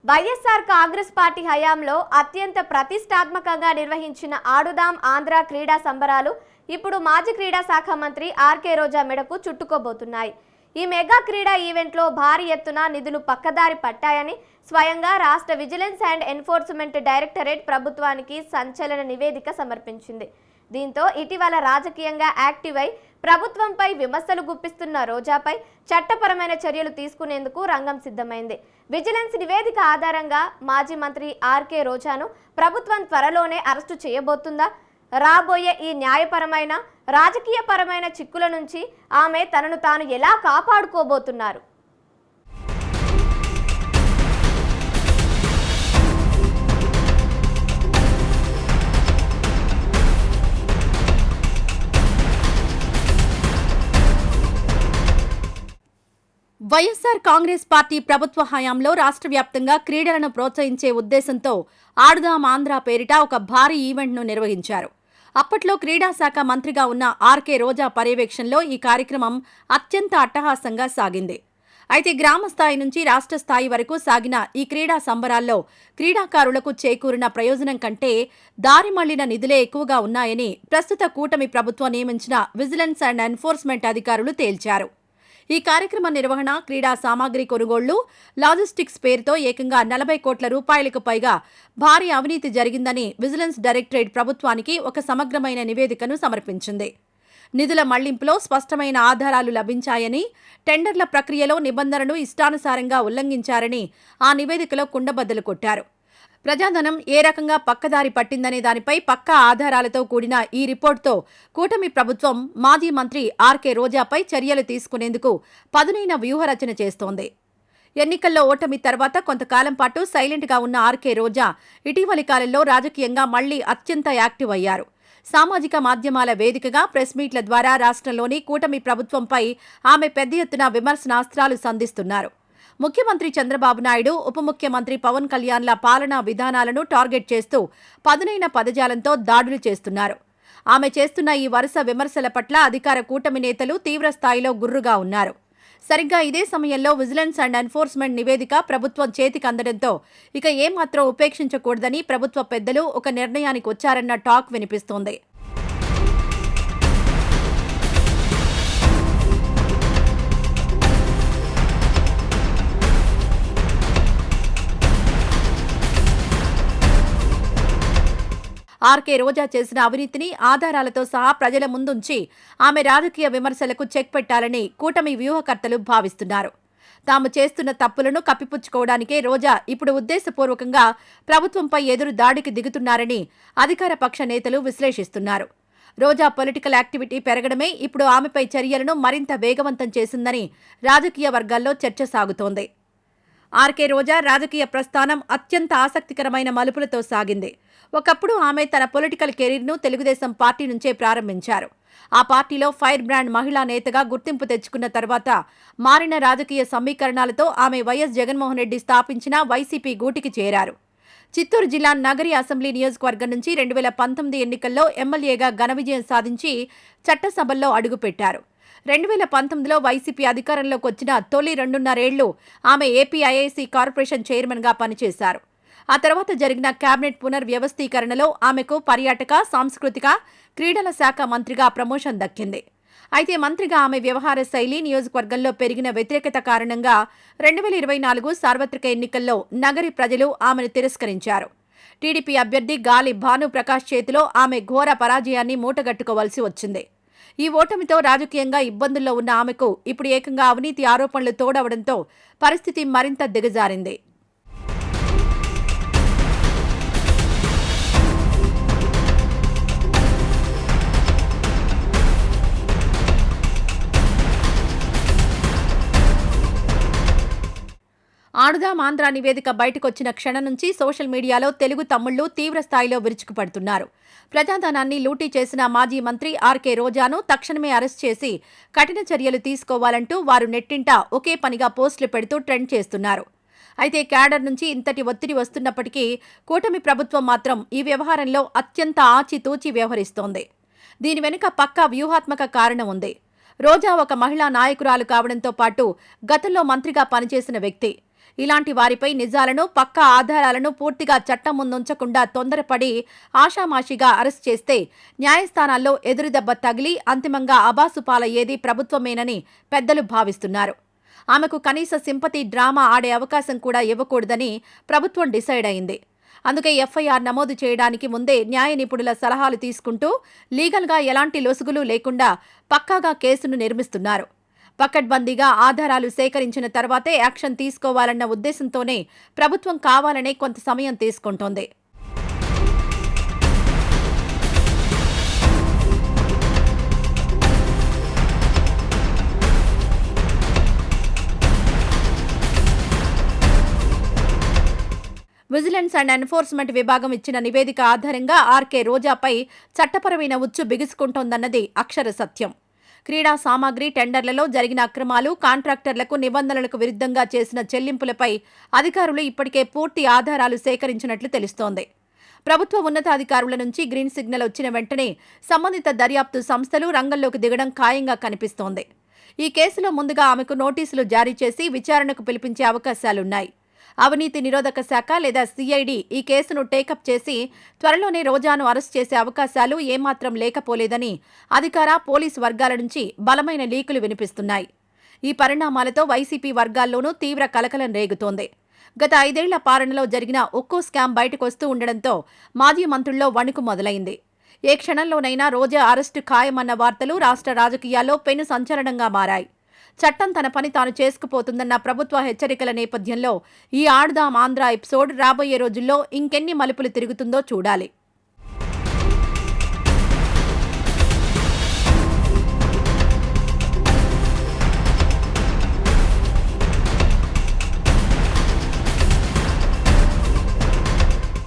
YSR Congress party హయాంలో అత్యంత ప్రతిష్టాత్మకంగా నిర్వహించిన ఆడుదాం ఆంధ్ర క్రీడా సంబరాలు ఇప్పుడు మాజీ క్రీడా శాఖ మంత్రి ఆర్కే రోజా మెడకు చుట్టుకోబోతున్నాయి. ఈ మెగా క్రీడా ఈవెంట్లో భారీ ఎత్తున నిధులు పక్కదారి పట్టాయని స్వయంగా రాష్ట్ర విజిలెన్స్ అండ్ ఎన్ఫోర్స్మెంట్ డైరెక్టరేట్ ప్రభుత్వానికి సంచలన నివేదిక సమర్పించింది. దీంతో ఇటీవల రాజకీయంగా యాక్టివ్ అయి ప్రభుత్వంపై విమర్శలు గుప్పిస్తున్న రోజాపై చట్టపరమైన చర్యలు తీసుకునేందుకు రంగం సిద్ధమైంది. విజిలెన్స్ నివేదిక ఆధారంగా మాజీ మంత్రి ఆర్కే రోజాను ప్రభుత్వం త్వరలోనే అరెస్టు చేయబోతుందా? రాబోయే ఈ న్యాయపరమైన రాజకీయపరమైన చిక్కుల నుంచి ఆమె తనను తాను ఎలా కాపాడుకోబోతున్నారు? వైఎస్ఆర్ కాంగ్రెస్ పార్టీ ప్రభుత్వ హయాంలో రాష్ట్ర వ్యాప్తంగా క్రీడలను ప్రోత్సహించే ఉద్దేశంతో ఆడుదాం ఆంధ్ర పేరిట ఒక భారీ ఈవెంట్ను నిర్వహించారు. అప్పట్లో క్రీడా శాఖ మంత్రిగా ఉన్న ఆర్కే రోజా పర్యవేక్షణలో ఈ కార్యక్రమం అత్యంత అట్టహాసంగా సాగింది. అయితే గ్రామ స్థాయి నుంచి రాష్ట్ర స్థాయి వరకు సాగిన ఈ క్రీడా సంబరాల్లో క్రీడాకారులకు చేకూరిన ప్రయోజనం కంటే దారి మళ్లిన నిధులే ఎక్కువగా ఉన్నాయని ప్రస్తుత కూటమి ప్రభుత్వం నియమించిన విజిలెన్స్ అండ్ ఎన్ఫోర్స్మెంట్ అధికారులు తేల్చారు. ఈ కార్యక్రమ నిర్వహణ, క్రీడా సామాగ్రి కొనుగోళ్లు, లాజిస్టిక్స్ పేరుతో ఏకంగా 40 కోట్ల రూపాయలకు పైగా భారీ అవినీతి జరిగిందని విజిలెన్స్ డైరెక్టరేట్ ప్రభుత్వానికి ఒక సమగ్రమైన నివేదికను సమర్పించింది. నిధుల మళ్లింపులో స్పష్టమైన ఆధారాలు లభించాయని, టెండర్ల ప్రక్రియలో నిబంధనలు ఇష్టానుసారంగా ఉల్లంఘించారని ఆ నివేదికలో కుండబద్దలు కొట్టారు. ప్రజాధనం ఏ రకంగా పక్కదారి పట్టిందనే దానిపై పక్కా ఆధారాలతో కూడిన ఈ రిపోర్టుతో కూటమి ప్రభుత్వం మాజీ మంత్రి ఆర్కే రోజాపై చర్యలు తీసుకునేందుకు పదునైన వ్యూహరచన చేస్తోంది. ఎన్నికల్లో ఓటమి తర్వాత కొంతకాలం పాటు సైలెంట్గా ఉన్న ఆర్కే రోజా ఇటీవలి కాలంలో రాజకీయంగా మళ్లీ అత్యంత యాక్టివ్ అయ్యారు. సామాజిక మాధ్యమాల వేదికగా ప్రెస్ మీట్ల ద్వారా రాష్ట్రంలోని కూటమి ప్రభుత్వంపై ఆమె పెద్ద ఎత్తున విమర్శనాస్త్రాలు సంధిస్తున్నారు. ముఖ్యమంత్రి చంద్రబాబు నాయుడు, ఉప ముఖ్యమంత్రి పవన్ కళ్యాణ్ల పాలనా విధానాలను టార్గెట్ చేస్తూ పదునైన పదజాలంతో దాడులు చేస్తున్నారు. ఆమె చేస్తున్న ఈ వరుస విమర్శల పట్ల అధికార కూటమి నేతలు తీవ్ర స్థాయిలో గుర్రుగా ఉన్నారు. సరిగ్గా ఇదే సమయంలో విజిలెన్స్ అండ్ ఎన్ఫోర్స్మెంట్ నివేదిక ప్రభుత్వం చేతికి అందడంతో ఇక ఏమాత్రం ఉపేక్షించకూడదని ప్రభుత్వ పెద్దలు ఒక నిర్ణయానికి వచ్చారన్న టాక్ వినిపిస్తోంది. ఆర్కే రోజా చేసిన అవినీతిని ఆధారాలతో సహా ప్రజల ముందుంచి ఆమె రాజకీయ విమర్శలకు చెక్ పెట్టాలని కూటమి వ్యూహకర్తలు భావిస్తున్నారు. తాము చేస్తున్న తప్పులను కప్పిపుచ్చుకోవడానికే రోజా ఇప్పుడు ఉద్దేశపూర్వకంగా ప్రభుత్వంపై ఎదురు దాడికి దిగుతున్నారని అధికార పక్ష నేతలు విశ్లేషిస్తున్నారు. రోజా పొలిటికల్ యాక్టివిటీ పెరగడమే ఇప్పుడు ఆమెపై చర్యలను మరింత వేగవంతం చేసిందని రాజకీయ వర్గాల్లో చర్చ సాగుతోంది. ఆర్కే రోజా రాజకీయ ప్రస్థానం అత్యంత ఆసక్తికరమైన మలుపులతో సాగింది. ఒకప్పుడు ఆమె తన పొలిటికల్ కెరీర్ను తెలుగుదేశం పార్టీ నుంచే ప్రారంభించారు. ఆ పార్టీలో ఫైర్ బ్రాండ్ మహిళా నేతగా గుర్తింపు తెచ్చుకున్న తర్వాత మారిన రాజకీయ సమీకరణాలతో ఆమె వైఎస్ జగన్మోహన్ రెడ్డి స్థాపించిన వైసీపీ గూటికి చేరారు. చిత్తూరు జిల్లా నగరి అసెంబ్లీ నియోజకవర్గం నుంచి 2019 ఎన్నికల్లో ఎమ్మెల్యేగా ఘన విజయం సాధించి చట్టసభల్లో అడుగుపెట్టారు. 2019లో వైసీపీ అధికారంలోకి వచ్చిన తొలి 2.5 ఏళ్లు ఆమె ఏపీ ఐఐసీ కార్పొరేషన్ చైర్మన్గా పనిచేశారు. ఆ తర్వాత జరిగిన కేబినెట్ పునర్వ్యవస్థీకరణలో ఆమెకు పర్యాటక, సాంస్కృతిక, క్రీడల శాఖ మంత్రిగా ప్రమోషన్ దక్కింది. అయితే మంత్రిగా ఆమె వ్యవహార శైలి, నియోజకవర్గంలో పెరిగిన వ్యతిరేకత కారణంగా 2024 సార్వత్రిక ఎన్నికల్లో నగరి ప్రజలు ఆమెను తిరస్కరించారు. టీడీపీ అభ్యర్థి గాలి భానుప్రకాష్ చేతిలో ఆమె ఘోర పరాజయాన్ని మూటగట్టుకోవాల్సి వచ్చింది. ఈ ఓటమితో రాజకీయంగా ఇబ్బందుల్లో ఉన్న ఆమెకు ఇప్పుడు ఏకంగా అవినీతి ఆరోపణలు తోడవడంతో పరిస్థితి మరింత దిగజారింది. ఆడుదాం ఆంధ్ర నివేదిక బయటకొచ్చిన క్షణం నుంచి సోషల్ మీడియాలో తెలుగు తమ్ముళ్లు తీవ్ర స్థాయిలో విరుచుకుపడుతున్నారు. ప్రజాధనాన్ని లూటీ చేసిన మాజీ మంత్రి ఆర్కే రోజాను తక్షణమే అరెస్ట్ చేసి కఠిన చర్యలు తీసుకోవాలంటూ వారు నెట్టింట ఒకే పనిగా పోస్టులు పెడుతూ ట్రెండ్ చేస్తున్నారు. అయితే క్యాడర్ నుంచి ఇంతటి ఒత్తిడి వస్తున్నప్పటికీ కూటమి ప్రభుత్వం మాత్రం ఈ వ్యవహారంలో అత్యంత ఆచితూచి వ్యవహరిస్తోంది. దీని వెనుక పక్కా వ్యూహాత్మక కారణం ఉంది. రోజా ఒక మహిళా నాయకురాలు కావడంతో పాటు గతంలో మంత్రిగా పనిచేసిన వ్యక్తి. ఇలాంటి వారిపై నిజాలను, పక్కా ఆధారాలను పూర్తిగా చట్టం ముందుంచకుండా తొందరపడి ఆషామాషిగా అరెస్ట్ చేస్తే న్యాయస్థానాల్లో ఎదురుదెబ్బ తగిలి అంతిమంగా అబాసు పాలయ్యేది ప్రభుత్వమేనని పెద్దలు భావిస్తున్నారు. ఆమెకు కనీస సింపతి డ్రామా ఆడే అవకాశం కూడా ఇవ్వకూడదని ప్రభుత్వం డిసైడ్ అయింది. అందుకే ఎఫ్ఐఆర్ నమోదు చేయడానికి ముందే న్యాయ నిపుణుల సలహాలు తీసుకుంటూ లీగల్గా ఎలాంటి లొసుగులు లేకుండా పక్కాగా కేసును నిర్మిస్తున్నారు. పకడ్బందీగా ఆధారాలు సేకరించిన తర్వాతే యాక్షన్ తీసుకోవాలన్న ఉద్దేశంతోనే ప్రభుత్వం కావాలనే కొంత సమయం తీసుకుంటోంది. విజిలెన్స్ అండ్ ఎన్ఫోర్స్మెంట్ విభాగం ఇచ్చిన నివేదిక ఆధారంగా ఆర్కే రోజాపై చట్టపరమైన ఉచ్చు బిగుసుకుంటోందన్నది అక్షర సత్యం. క్రీడా సామాగ్రి టెండర్లలో జరిగిన అక్రమాలు, కాంట్రాక్టర్లకు నిబంధనలకు విరుద్ధంగా చేసిన చెల్లింపులపై అధికారులు ఇప్పటికే పూర్తి ఆధారాలు సేకరించినట్లు తెలుస్తోంది. ప్రభుత్వ ఉన్నతాధికారుల నుంచి గ్రీన్ సిగ్నల్ వచ్చిన వెంటనే సంబంధిత దర్యాప్తు సంస్థలు రంగంలోకి దిగడం ఖాయంగా కనిపిస్తోంది. ఈ కేసులో ముందుగా ఆమెకు నోటీసులు జారీ చేసి విచారణకు పిలిపించే అవకాశాలున్నాయి. అవినీతి నిరోధక శాఖ లేదా సిఐడి ఈ కేసును టేకప్ చేసి త్వరలోనే రోజాను అరెస్ట్ చేసే అవకాశాలు ఏమాత్రం లేకపోలేదని అధికార పోలీసు వర్గాల నుంచి బలమైన లీకులు వినిపిస్తున్నాయి. ఈ పరిణామాలతో వైసీపీ వర్గాల్లోనూ తీవ్ర కలకలం రేగుతోంది. గత 5 ఏళ్ల పాలనలో జరిగిన ఒక్కో స్కామ్ బయటకొస్తూ ఉండడంతో మాజీ మంత్రుల్లో వణుకు మొదలైంది. ఏ క్షణంలోనైనా రోజా అరెస్టు ఖాయమన్న వార్తలు రాష్ట్ర రాజకీయాల్లో పెను సంచలనంగా మారాయి. చట్టం తన పని తాను చేసుకుపోతుందన్న ప్రభుత్వ హెచ్చరికల నేపథ్యంలో ఈ ఆడుదాం ఆంధ్ర ఎపిసోడ్ రాబోయే రోజుల్లో ఇంకెన్ని మలుపులు తిరుగుతుందో చూడాలి.